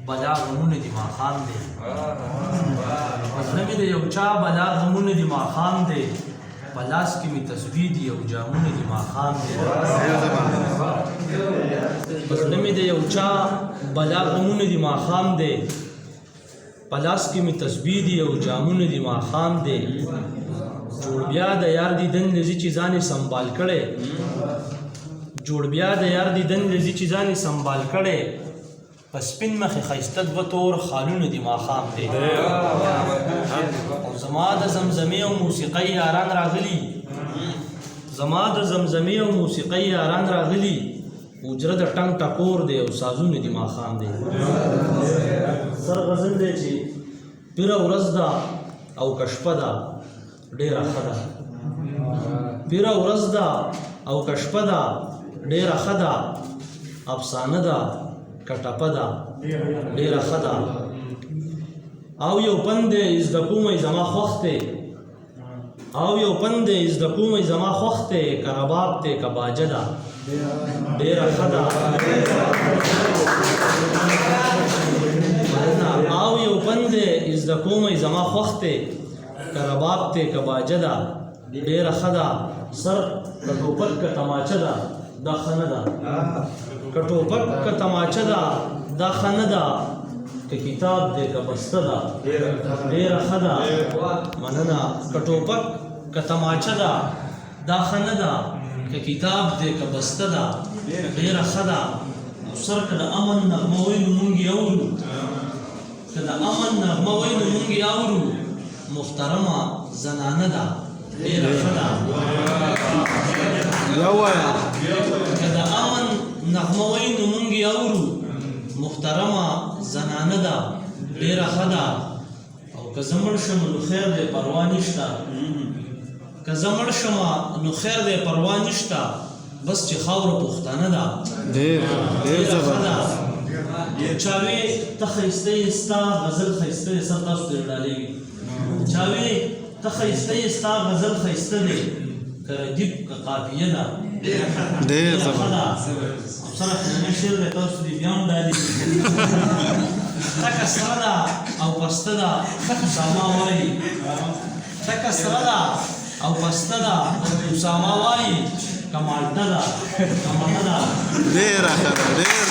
بلا غمونه دي ماښام دی په زړه مې د یو چا بلا غمونه دي ماښام دی په لاس کې مې تسبیح دي او جامونه دي ماښام دی په زړه مې د یو چا بلا غمونه دي ماښام دی په لاس کې مې تسبیح دي او جامونه دي ماښام دی جوړ بیا د یار دیدن لذي چې ځان یې سنبال کړی جوړ بیا د یار دیدن لذي چې ځان یې سنبال کړی په سپین مخې ښایسته دوه تور خالونه دي ماښام دی او زما د زمزمې او موسیقۍ یاران راغلي زما د زمزمې او موسیقۍ یاران راغلي اوجره د ټنګ ټکور دی او سازونه دي ماښام دی سر غزل دی چې پیره ورځ ده او که شپه ده ډېره ښه ده پیره ورځ ده او که شپه ده ډېره ښه ده افسانه ده که ټپه ده ډېره ښه ده او یو پند دی زده کومی زما خوښ دی او یو پند دی زده کومی زما خوښ دی که رباب دی که باجه ده ډېره ښه ده او یو پند دی زده کومی زما خوښ دی که رباب دی که باجه ده ډېره ښه ده سر که ټوپک که تماچه ده دا ښه نه ده که ټوپک که تماچه ده دا ښه نه ده که کتاب دی که بسته ده ډېره ښه ده مننه که ټوپک که تماچه ده دا ښه نه ده که کتاب دی که بسته ده ډېره ښه ده او سر که د امن نغمه وایي نو مونږ یې اورو که د امن نغمه وایي نو مونږ یې اورو محترمه زنانه ده ډېره ښه ده که د امن نغمه وایي نو مونږ یې اورو محترمه زنانه ده ډېره ښه ده او که زه مړ شم نو خیر دی پروا نشته که زه مړ شم نو خیر دی پروا نشته بس چې خاوره پښتانه ده ډېره ښه ده چا وی ته ښایسته یې ستا غزل ښایسته دی سر تاسو ترې ډالېږي چا وی ته ښایسته یې ستا غزل ښایسته دی که ردیف که قافیه ده ډېره ښه ده او سره فلاني شعر دی تاسو دې بیا هم ډالېږي تکه سره ده او پسته ده اسامه وایي تکه سره ده او پسته ده اسامه وایي که مالټه ده که مڼه ده ډېره ښه ده ډېر